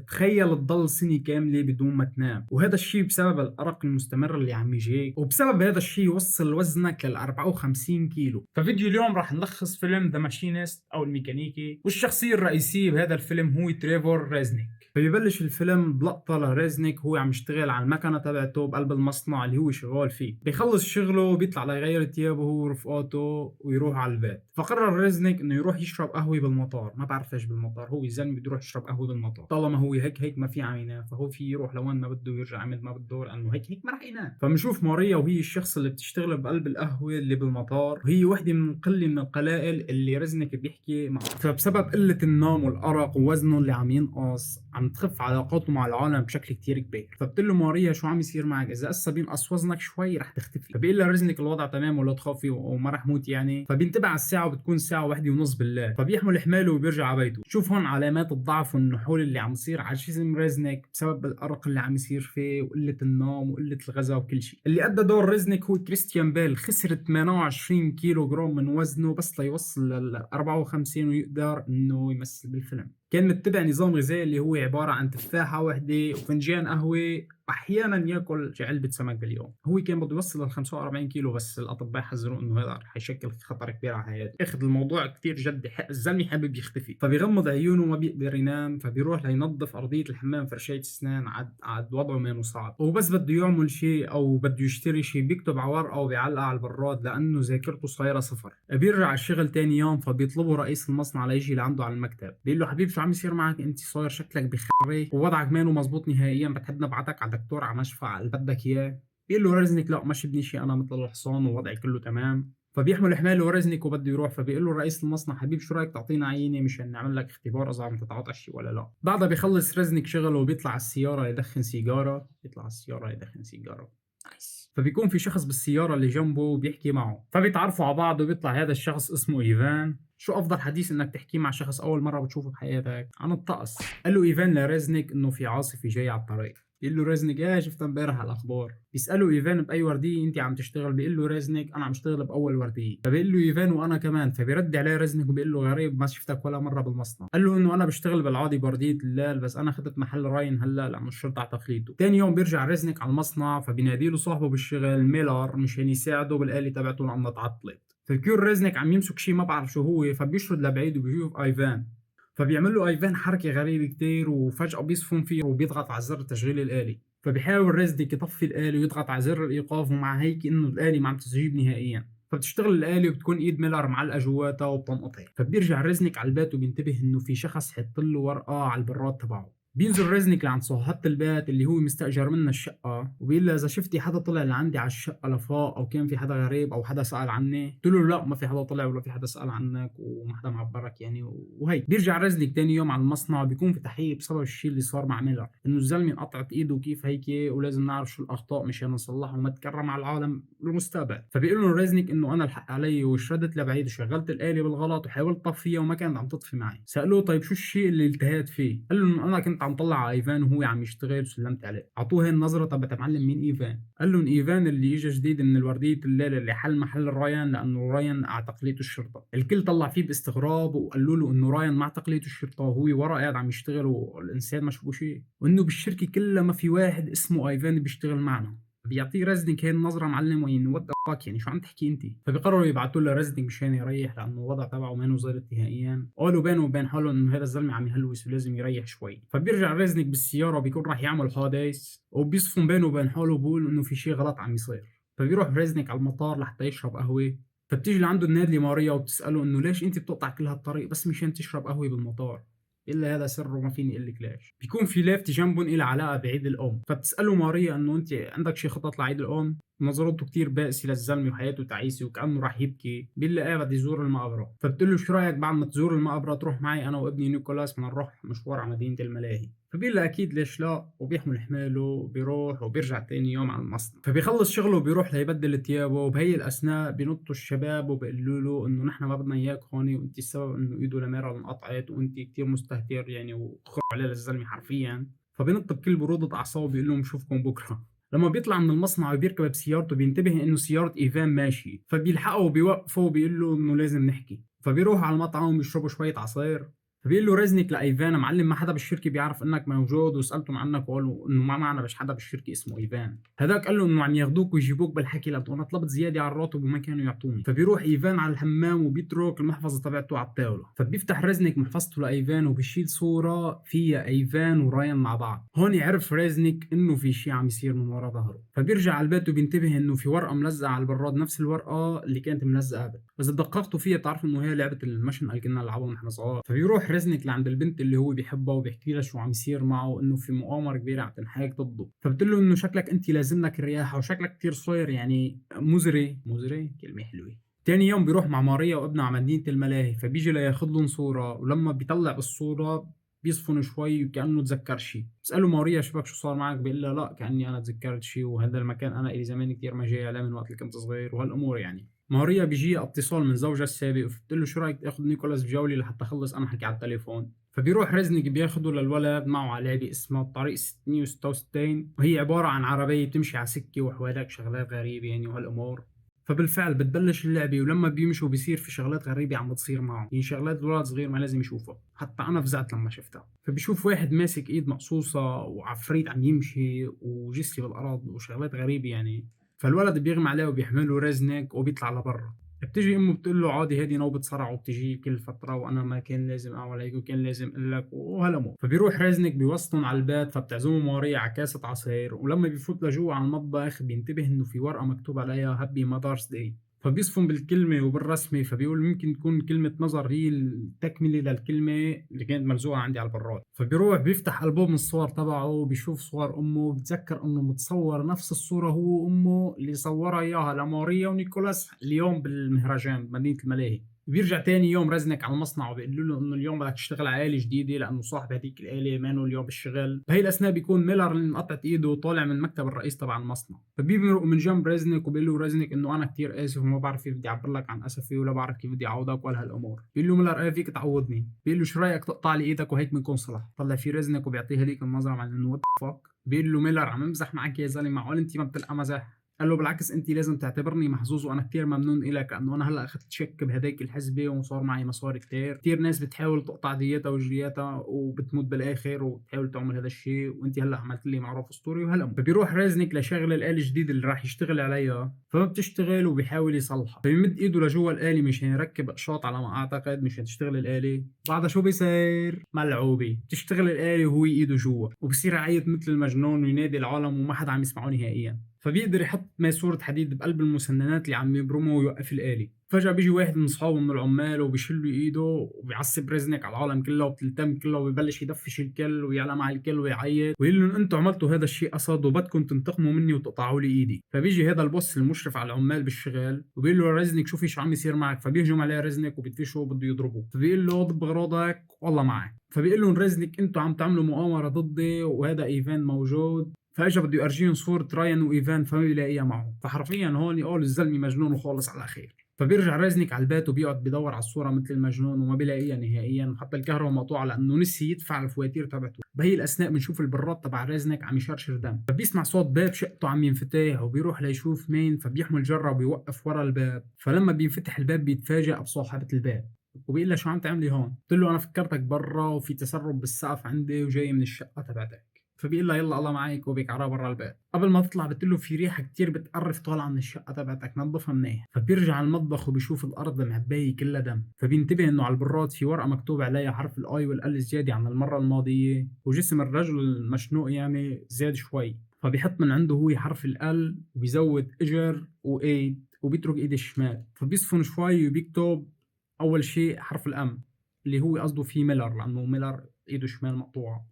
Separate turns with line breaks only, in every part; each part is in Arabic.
تخيل تضل سنة كاملة بدون ما تنام، وهذا الشي بسبب الأرق المستمر اللي عم يجيك، وبسبب هذا الشي يوصل وزنك لل 54 كيلو. ففيديو اليوم راح نلخص فيلم ذا ماشينيست أو الميكانيكي، والشخصية الرئيسية بهذا الفيلم هو تريفور ريزنيك. فبيبلش الفيلم بلقطة لريزنيك هو عم يشتغل على المكنة تبعته بقلب المصنع اللي هو شغال فيه. بيخلص شغله وبيطلع ليغير ثيابه هو ورفقاته ويروح على البيت. فقرر ريزنيك انه يروح يشرب قهوة بالمطار، ما بعرف ليش بالمطار، هو الزلمة بده يروح يشرب قهوة بالمطار، طالما هو هيك ما في عم ينام، فهو في يروح لوين ما بده ويرجع يعمل ما بده، لانه هيك ما راح ينام. فبنشوف ماريا وهي الشخص اللي بتشتغل بقلب القهوة اللي بالمطار، وهي وحدة من قلة من القلائل اللي ريزنيك بيحكي معها. فبسبب قلة النوم والأرق ووزنه اللي عم ينقص عم تخف علاقاته مع العالم بشكل كتير كبير. فبتقول له ماريا شو عم يصير معك؟ اذا هسه بينقص وزنك شوي رح تختفي. فبيقول لها رزنك الوضع تمام ولا تخافي وما رح موت يعني. فبينتبه على الساعه وبتكون الساعه 1:30 بالليل. فبيحمل حماله وبيرجع على بيته. شوف هون علامات الضعف والنحول اللي عم يصير على جسم رزنك بسبب الارق اللي عم يصير فيه وقله النوم وقله الغذاء وكل شيء. اللي ادى دور رزنك هو كريستيان بيل، خسر 28 كيلو جرام من وزنه بس ليوصل لل 54 ويقدر انه يمثل بالفيلم. كان متبع نظام غذائي اللي هو عبارة عن تفاحة واحدة وفنجان قهوة، أحيانا ياكل علبة سمك باليوم. هو كان بده يوصل ل 45 كيلو بس الأطباء حذروه إنه هذا رح يشكل خطر كبير على حياته، أخذ الموضوع كتير جد، الزلمة حابب يختفي. فبيغمض عيونه وما بيقدر ينام، فبيروح لينظف أرضية الحمام فرشاية أسنان، عاد وضعه ما صعب. وبس بده يعمل شيء أو بده يشتري شيء بيكتب على ورقة وبيعلقها على البراد لأنه ذاكرته صايرة صفر. بيرجع على الشغل تاني يوم، فبيطلبه رئيس المصنع ليجي لعنده على المكتب. بيقول له حبيبي شو عم يصير معك؟ انت صاير شكلك بخري ووضعك مانو مزبوط نهائيا، بتحب نبعتك على دكتور على مشفى على اللي بدك اياه. بيقول له رزنك لا ما شبني شيء، انا مثل الحصان ووضعي كله تمام. فبيحمل حماله ورزنك وبده يروح. فبيقول له رئيس المصنع حبيب شو رايك تعطينا عينه مشان نعمل لك اختبار اذا عم تتعاطى شيء ولا لا. بعدها بيخلص رزنك شغله وبيطلع على السياره يدخن سيجاره، بيطلع على السياره يدخن سيجاره. نايس. فبيكون في شخص بالسياره اللي جنبه وبيحكي معه، فبيتعرفوا على بعض وبيطلع هذا الشخص اسمه ايفان. شو افضل حديث انك تحكيه مع شخص اول مره بتشوفه بحياتك؟ عن الطقس. قال له ايفان لريزنيك انه في عاصفه جايه على الطريق. بيقول له ريزنيك ايه شفتها امبارح على الاخبار. بيساله ايفان باي ورديه انت عم تشتغل؟ بيقول له ريزنيك انا عم اشتغل باول ورديه. فبيقول له ايفان وانا كمان. فبيرد عليه ريزنيك وبيقول له غريب ما شفتك ولا مره بالمصنع. قال له انه انا بشتغل بالعادي بورديه الليل، بس انا اخذت محل راين هلا لانه الشرطه على تخليته. ثاني يوم بيرجع ريزنيك على المصنع، فبينادي له صاحبه بالشغل ميلر مشان يساعده بالآلة تبعته لانها تعطلت. فبكون ريزنيك عم يمسك شيء ما بعرف شو هو، فبيشرد لبعيد وبيشوف ايفان. فبيعمل له ايفان حركه غريبه كتير وفجاه بيصفن فيه وبيضغط على زر تشغيل الآلة. فبيحاول ريزنيك يطفي الآلة ويضغط على زر الايقاف، ومع هيك انه الآلة ما عم تستجيب نهائيا. فبتشتغل الآلة وبتكون ايد ميلر معلقه جواتها وبتنقطع. فبيرجع ريزنيك على البيت وبينتبه انه في شخص حط له ورقه على البراد تبعه. بينزل ريزنيك لعند صاحبة البيت اللي هو مستأجر منها الشقة، وبيقول لها إذا شفتي حدا طلع لعندي على الشقة لفوق أو كان في حدا غريب أو حدا سأل عني. قلت له لا ما في حدا طلع ولا في حدا سأل عنك وما حدا معبرك يعني. وهي بيرجع ريزنيك تاني يوم على المصنع وبيكون في تحقيق بسبب الشيء اللي صار مع ميلر، إنه الزلمة انقطعت إيده وكيف هيك، ولازم نعرف شو الأخطاء مشان نصلحها وما تكرر مع العالم بالمستقبل. فبيقول له ريزنيك إنه أنا الحق علي وشردت لبعيد وشغلت الآلة بالغلط وحاولت طفيها وما كانت عم تطفي معي. سألوه طيب شو الشيء اللي التهيت فيه؟ قال له إنه أنا كنت عم طلع على ايفان وهو عم يشتغل وسلمت عليه. اعطوه هي النظره. طب يا معلم مين ايفان؟ قال له ايفان اللي اجى جديد من الورديه الليله اللي حل محل رايان لانه رايان اعتقلته الشرطه. الكل طلع فيه باستغراب وقالوا له انه رايان ما اعتقلته الشرطه وهو ورا قاعد عم يشتغل والانسان ما شافه شيء، وانه بالشركه كلها ما في واحد اسمه ايفان بيشتغل معنا. بيعطيه رزنك هي النظره معلم وين وات فاك يعني شو عم تحكي انت. فبيقرروا يبعثوا له رزنك مشان يريح لانه الوضع تبعه ما ظابط نهائيا. قالوا بينه وبين حاله انه هذا الزلمه عم يهلوس ولازم يريح شوي. فبيرجع رزنك بالسياره وبيكون راح يعمل حادث، وبيصفن بينه وبين حاله وبقول انه في شيء غلط عم يصير. فبيروح رزنك على المطار لحتى يشرب قهوه. فبتيجي لعنده النادلة ماريا وبتساله انه ليش انت بتقطع كل هالطريق بس مشان تشرب قهوه بالمطار. الا هذا سر وما فيني اقول لك ليش. بيكون في لافته جنبهم إلها علاقه بعيد الام. فبتساله ماريا انه انت عندك شي خطط لعيد الام؟ نظرته كتير بائسه للزلمه وحياته تعيسه وكانه راح يبكي. بيقول لها ايه بدي زور المقبره. فبتقول له شو رايك بعد ما تزور المقبره تروح معي انا وابني نيكولاس بدنا نروح مشوار على مدينه الملاهي. فبيقول لها اكيد ليش لا، وبيحمل حماله وبيروح وبيرجع تاني يوم على المصنع. فبيخلص شغله وبيروح ليبدل ثيابه، وبهي الاثناء بينطوا الشباب وبيقولوا له انه نحن ما بدنا اياك هون وانت السبب انه ايده لميرا انقطعت وانت كتير مستهتر يعني، وخروا عليه للزلمه حرفيا. فبينط بكل بروده اعصابه بيقول لهم بشوفكم بكره. لما بيطلع من المصنع وبيركب بسيارته بينتبه انه سياره ايفان ماشي، فبيلحقه وبيوقفه وبيقول له انه لازم نحكي. فبيروح على المطعم وبيشربوا شويه عصير. فبيقول له رزنك لايفان: معلم ما حدا بالشركه بيعرف انك موجود، وسالتهم عنك وقالوا انه ما معنا بس حدا بالشركه اسمه ايفان. هذاك قال له انه عم ياخذوك ويجيبوك بالحكي لانه انا طلبت زياده على الراتب وما كانوا يعطوني. فبيروح ايفان على الحمام وبيترك المحفظه تبعته على الطاوله، فبيفتح رزنك محفظته لايفان وبيشيل صوره فيها ايفان ورايان مع بعض. هون يعرف رزنك انه في شيء عم يصير من ورا ظهره، فبيرجع على البيت وبينتبه انه في ورقه ملزقه على البراد نفس الورقه اللي كانت ملزقه قبل، بس اذا دققتوا فيها بتعرفوا انه هي لعبه المشن اللي كنا نلعبها ونحن صغار. فبيروح رزنك لعند البنت اللي هو بيحبها وبيحكي لها شو عم يصير معه، انه في مؤامره كبيره عم تنحاك ضده. فبتقول له انه شكلك انت لازم لك الرياحه وشكلك كثير صاير يعني مزري كلمه حلوه. تاني يوم بيروح مع ماريا وابنها على مدينة الملاهي، فبيجي لياخد لهم صورة، ولما بيطلع بالصورة بيصفن شوي وكأنه تذكر شيء. بسأله ماريا: شبك شو صار معك؟ بيقول لها: لا كأني أنا تذكرت شيء، وهذا المكان أنا إلي زمان كتير ما جاي عليه من وقت اللي كنت صغير وهالأمور يعني. ماريا بيجيها اتصال من زوجها السابق، فبتقول له: شو رايك تاخذ نيكولاس بجولة لحتى أخلص أنا حكي على التليفون؟ فبيروح رزنك بياخده للولد معه على لعبة اسمها الطريق 666، وهي عبارة عن عربية بتمشي على سكة وحواليك شغلات غريبة يعني وهالأمور. فبالفعل بتبلش اللعبة، ولما بيمشوا بيصير في شغلات غريبة عم بتصير معهم، يعني شغلات الولد صغير ما لازم يشوفها، حتى أنا فزعت لما شفتها. فبيشوف واحد ماسك إيد مقصوصة وعفريت عم يمشي وجثة بالأرض وشغلات غريبة يعني. فالولد بيغمى عليه وبيحمله رزنك وبيطلع لبرا. بتيجي امه بتقول له: عادي هذه نوبة صرع وبتجي كل فترة، وانا ما كان لازم اعمل هيك وكان لازم اقول لك وهالامور. فبيروح رزنك بيوصلهم على البيت، فبتعزمه ماريا على كاسة عصير، ولما بيفوت لجوا على المطبخ بينتبه انه في ورقة مكتوب عليها هابي مادرز داي. فبيصفن بالكلمة وبالرسمة، فبيقول ممكن تكون كلمة نظر هي التكملة للكلمة اللي كانت ملزوقة عندي على البراد. فبيروح بيفتح ألبوم الصور تبعه وبيشوف صور أمه، بتذكر إنه متصور نفس الصورة هو أمه اللي صورها إياها لماريا ونيكولاس اليوم بالمهرجان بمدينة الملاهي. بيرجع تاني يوم رزنك على المصنع وبيقول له انه اليوم بدك تشتغل على آلة جديدة لانه صاحب هذيك الآلة مانو اليوم بالشغل. بهي الاثناء بيكون ميلر اللي مقطعت ايده وطالع من مكتب الرئيس تبع المصنع، فبيمرق من جنب رزنك وبيقول له رزنك انه انا كثير اسف وما بعرف كيف بدي اعبر لك عن اسفي ولا بعرف كيف بدي اعوضك ولا هالامور. بيقول له ميلر: ايه فيك تعوضني؟ بيقول له: شو رايك تقطع لي ايدك وهيك بنكون صلح؟ طلع في رزنك وبيعطيه هذيك النظره مع انه وات فاك. بيقول له ميلر: عم امزح معك يا زلمه، معقول انت ما بتلقى مزح؟ قال له: بالعكس انت لازم تعتبرني محظوظ وانا كثير ممنون إلك، لانه انا هلا اخذت شيك بهديك الحسبه وصار معي مصاري كثير ناس بتحاول تقطع دياتها وجرياتها وبتموت بالاخر وبتحاول تعمل هذا الشيء، وانت هلا عملت لي معروف اسطوري وهالامر. فبيروح رازنك لشغل الاله الجديده اللي راح يشتغل عليها، فما بتشتغل وبيحاول يصلحها، فبيمد ايده لجوا الاله مشان يركب اقشاط على ما اعتقد مشان تشتغل الاله. بعدها شو بيصير؟ ملعوبه، بتشتغل الاله وهو ايده جوا، وبصير يعيط مثل المجنون وينادي العالم وما حدا عم يسمعه نهائيا. فبيقدر يحط ماسورة حديد بقلب المسننات اللي عم يبرمه ويوقف الآلة. فجأة بيجي واحد من أصحابه من العمال وبيشل ايده وبيعصب رزنك على العالم كله وبتلتم كله وبيبلش يدفش الكل ويعلى مع الكل ويعيط ويقول لهم: انتم عملتوا هذا الشيء قصد وبدكم تنتقموا مني وتقطعوا لي ايدي. فبيجي هذا البوس المشرف على العمال بالشغل وبيقول له: رزنك شوفي شو عم يصير معك. فبيهجم عليه رزنك وبيدفشه وبده يضربه، فبيقول له: ضب اغراضك والله معك. فبيقول لهم رزنك: انتم عم تعملوا مؤامرة ضدي وهذا ايفان موجود. فاجا بده يرجيهم صورة رايان وايفان فما بيلاقيها معه، فحرفيا هون يقول الزلمه مجنون وخالص على خير. فبيرجع رازنك على البيت وبيقعد بيدور على الصورة مثل المجنون وما بيلاقيها نهائيا، وحتى الكهرباء مقطوعة لأنه نسي يدفع الفواتير تبعته. بهي الأثناء بنشوف البراد تبع رازنك عم يشرشر دم، فبيسمع صوت باب شقته عم ينفتح وبيروح ليشوف مين، فبيحمل جرة وبيوقف ورا الباب. فلما بينفتح الباب بيتفاجأ بصاحبة الباب وبيقول لها: شو عم تعملي هون؟ قلت له: أنا فكرتك برا وفي تسرب بالسقف عندي وجاي من الشقة تبعتك. فبيقول لها: يلا الله معك، وبيك عراه برا الباب. قبل ما تطلع بتقول له: في ريحه كتير بتقرف طالعه من الشقه تبعتك، نظفها منيح. فبيرجع على المطبخ وبيشوف الارض معبايه كلها دم، فبينتبه انه على البراد في ورقه مكتوب عليها حرف الاي والال زياده عن المره الماضيه، وجسم الرجل المشنوق يعني زاد شوي. فبيحط من عنده هو حرف ال وبيزود اجر وايد وبيترك ايد الشمال، فبيصفن شوي وبيكتب اول شيء حرف الام اللي هو قصده فيه ميلر، لانه ميلر ايده شمال مقطوعه.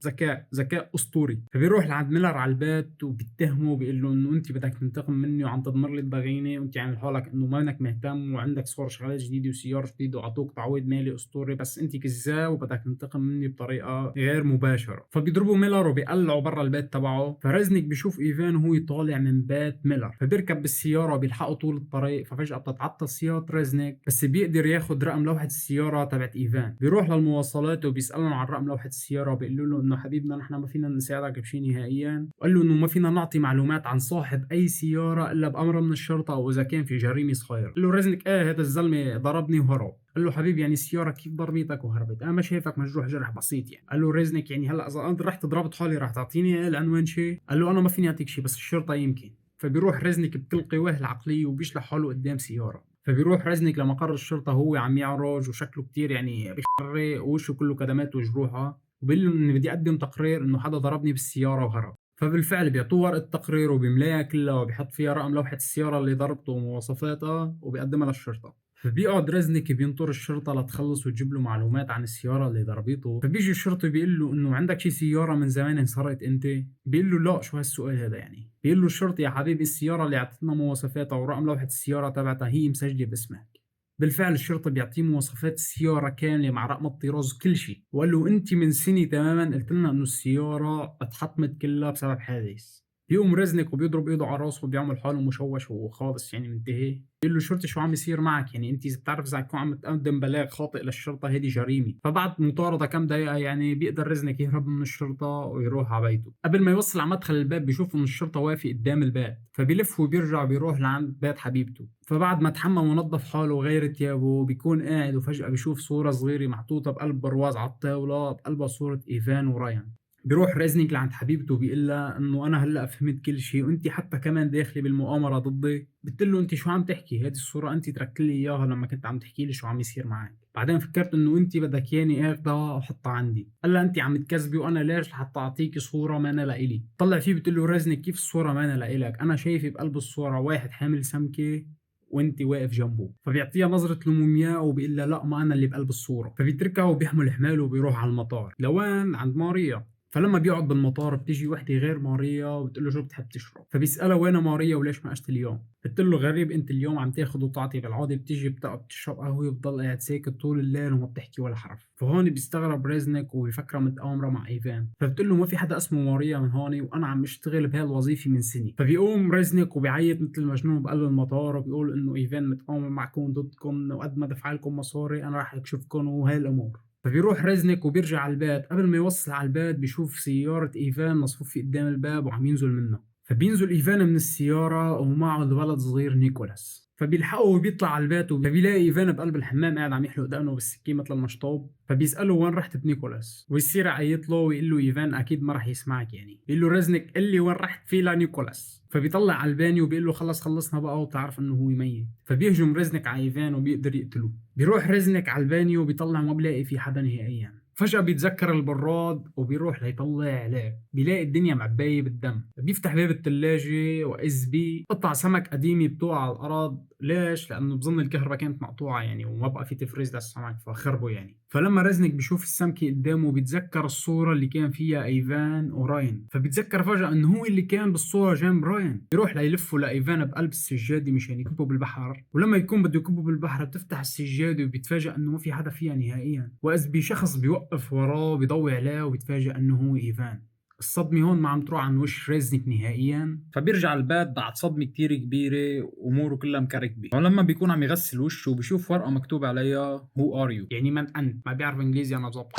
ذكاء اسطوري. فبيروح لعند ميلر على البيت وبيتهمه بيقول له انه انت بدك تنتقم مني وعم تضمر لي الضغينه، وانت عامل حالك انه ما انك مهتم وعندك صور شغلات جديده وسياره جديده وعطوك تعويض مالي اسطوري، بس انت كذاب وبدك تنتقم مني بطريقه غير مباشره. فبيضربوا ميلر وبيقلعوا برا البيت تبعه. فرزنك بيشوف ايفان وهو طالع من بيت ميلر، فبيركب بالسياره وبيلحقوا طول الطريق. ففجاه بتتعطل سياره رزنك، بس بيقدر ياخذ رقم لوحه السياره تبعت ايفان. بيروح للمواصلات وبيسالهم عن رقم لوحه لوحة السيارة وبيقولوا له إنه حبيبنا نحن ما فينا نساعدك بشي نهائيًا، وقال له إنه ما فينا نعطي معلومات عن صاحب أي سيارة إلا بأمر من الشرطة أو إذا كان في جريمة صايرة. قال له رزنك إيه هذا الزلمة ضربني وهرب. قال له حبيبي يعني السيارة كيف ضربتك وهربت؟ أنا ما شايفك مجروح جرح بسيط يعني. قال له رزنك يعني هلا إذا أنا رحت ضربت حالي رح تعطيني العنوان شيء؟ قال له أنا ما فيني أعطيك شيء بس الشرطة يمكن. فبيروح رزنك بكل قواه العقلية وبيشلح حاله قدام سيارة. فبيروح رزنك لمقر الشرطة وهو عم يعرج وشكله كتير يعني بيخرق ووشه كله كدمات وجروحة، وبيقول لهم إني بدي أقدم تقرير إنه حدا ضربني بالسيارة وهرب. فبالفعل بيعطوه ورقة تقرير وبيملاها كلها وبيحط فيها رقم لوحة السيارة اللي ضربته ومواصفاتها وبيقدمها للشرطة. فبيقعد رزنك بينطر الشرطة لتخلص وتجيب له معلومات عن السيارة اللي ضربته. فبيجي الشرطي بيقول له إنه عندك شي سيارة من زمان انسرقت أنت؟ بيقول له لا شو هالسؤال هذا يعني؟ بيقول له الشرطي يا حبيبي السيارة اللي اعطتنا مواصفاتها ورقم لوحة السيارة تبعتها هي مسجلة باسمك. بالفعل الشرطي بيعطيه مواصفات السيارة كاملة مع رقم الطراز كل شيء، وقال له أنت من سنة تماما قلت لنا إنه السيارة اتحطمت كلها بسبب حادث. بيقوم رزنك وبيضرب ايده على راسه وبيعمل حاله مشوش وخالص يعني منتهي. بيقول له الشرطي شو عم يصير معك يعني انت اذا بتعرف اذا تكون عم تقدم بلاغ خاطئ للشرطه هذه جريمه. فبعد مطارده كم دقيقه يعني بيقدر رزنك يهرب من الشرطه ويروح على بيته. قبل ما يوصل على مدخل الباب بيشوف ان الشرطه واقفه قدام الباب، فبيلف وبيرجع بيروح لعند بيت حبيبته. فبعد ما تحمم ونظف حاله وغير ثيابه بيكون قاعد وفجاه بيشوف صوره صغيره محطوطه بقلب برواز على الطاوله بقلبها صوره ايفان ورايان. بيروح ريزنيك لعند حبيبته بيقول لها انه انا هلا فهمت كل شيء وانت حتى كمان داخله بالمؤامره ضدي. بتقول له انت شو عم تحكي؟ هذه الصوره انت تركت لي اياها لما كنت عم تحكي لي شو عم يصير معك. بعدين فكرت انه انت بدك ياني اخذها واحطها عندي. قال لها انت عم تكذبي وانا ليش لحتى اعطيكي صوره ما انا لإلي. طلع فيه بتقول له ريزنيك كيف الصوره ما انا لإلك؟ انا شايفه بقلب الصوره واحد حامل سمكه وانت واقف جنبه. فبيعطيها نظره لمومياء وبيقول لها لا ما انا اللي بقلب الصوره. فبيتركها وبيحمل حماله وبيروح على المطار لوين عند ماريا. فلما بيقعد بالمطار بتيجي وحده غير ماريا وبتقول له شو بتحب تشرب. فبيسالها وين ماريا وليش ما اجت اليوم. بتقول له غريب انت اليوم عم تاخذ وتعطي، بالعاده بتيجي بتشرب قهوه وبتضل قاعد ساكت طول الليل وما بتحكي ولا حرف. فهون بيستغرب ريزنيك وبيفكرها متآمره مع ايفان. فبتقول له ما في حدا اسمه ماريا من هون وانا عم اشتغل بهالوظيفه من سنه. فبيقوم ريزنيك وبيعيط مثل المجنون بقلب المطار وبيقول انه ايفان متآمر معكم ضدكم وقد ما دفع لكم مصاري انا راح اكشفكم وهي الامور. فبيروح رزنك وبيرجع على البيت. قبل ما يوصل على البيت بيشوف سيارة إيفان مصفوفة قدام الباب وعم ينزل منها. فبينزل إيفان من السيارة ومعه الولد صغير نيكولاس. فبيلحقه وبيطلع على البيت فبيلاقي إيفان بقلب الحمام قاعد عم يحلق دقنه بالسكين مثل المشطوب. فبيسأله وين رحت بنيكولاس ويصير يعيط له ويقول له إيفان أكيد ما رح يسمعك يعني. بيقول له رزنك قل لي وين رحت فيه لنيكولاس. فبيطلع على الباني وبيقول له خلص خلصنا بقى وبتعرف انه هو ميت. فبيهجم رزنك على ايفان وبيقدر يقتله. بيروح رزنك على الباني وبيطلع ما بلاقي في حدا نهائيا. فجأة بيتذكر البراد وبيروح ليطلع عليه بيلاقي الدنيا معباية بالدم. بيفتح باب الثلاجة وإذ بيه قطع سمك قديمة بتوقع على الأرض. ليش؟ لأنه بظن الكهرباء كانت مقطوعة يعني وما بقى في تفريز للسمك فخربوا يعني. فلما رزنك بيشوف السمكة قدامه بيتذكر الصورة اللي كان فيها ايفان وراين. فبيتذكر فجأة انه هو اللي كان بالصورة جنب راين. بيروح ليلفه لايفان بقلب السجادة مشان يكبه بالبحر. ولما يكون بده يكبه بالبحر بتفتح السجادة وبيتفاجأ انه ما في حدا فيها نهائيا. وإذ بشخص بيوقف وراه بيضوي عليه وبيتفاجأ انه هو ايفان. الصدمة هون ما عم تروح عن وش ريزنيك نهائيا. فبيرجع البيت بعد صدمة كتير كبيرة واموره كلها مكركبة. ولما بيكون عم يغسل وشه بيشوف ورقة مكتوب عليها هو ار يو يعني من انت. ما بيعرف انجليزي انا بظبط.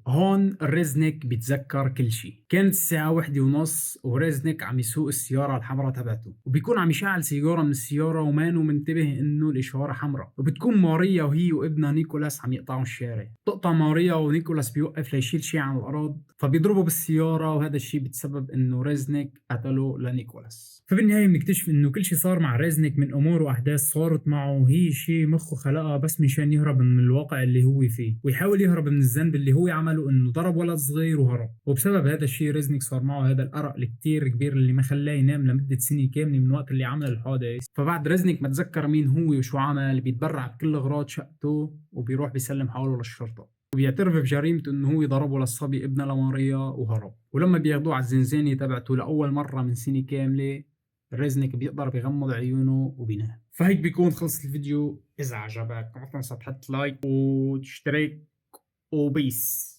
هون ريزنيك بيتذكر كل شيء. كانت الساعة 1:30 وريزنيك عم يسوق السيارة الحمراء تبعته وبيكون عم يشعل سيجارة من السيارة ومانو منتبه انه الاشارة حمراء. وبتكون ماريا وهي وابنها نيكولاس عم يقطعوا الشارع. تقطع ماريا ونيكولاس بيوقف ليشيل شيء عن الارض فبيضربوا بالسيارة وهذا الشيء بتسبب انه ريزنيك قتله لنيكولاس. فبالنهاية بنكتشف انه كل شيء صار مع ريزنيك من امور واحداث صارت معه وهي شيء مخه خلقها بس مشان يهرب من الواقع اللي هو فيه ويحاول يهرب من الذنب اللي هو عمله انه ضرب ولد صغير وهرب. وبسبب هذا الشيء ريزنيك صار معه هذا الارق الكتير كبير اللي ما خلاه ينام لمدة سنة كاملة من وقت اللي عمل الحادث. فبعد ريزنيك ما تذكر مين هو وشو عمل بيتبرع بكل اغراض شقته وبيروح بيسلم حاله للشرطة وبيعترف بجريمته انه هو ضربه للصبي ابنه لماريا وهرب. ولما بياخدوه على الزنزانة تبعته لأول مرة من سنة كاملة ريزنيك بيقدر بيغمض عيونه وبينام. فهيك بيكون خلص الفيديو. إذا عجبك ما تنسى تحط لايك وتشترك وبيس.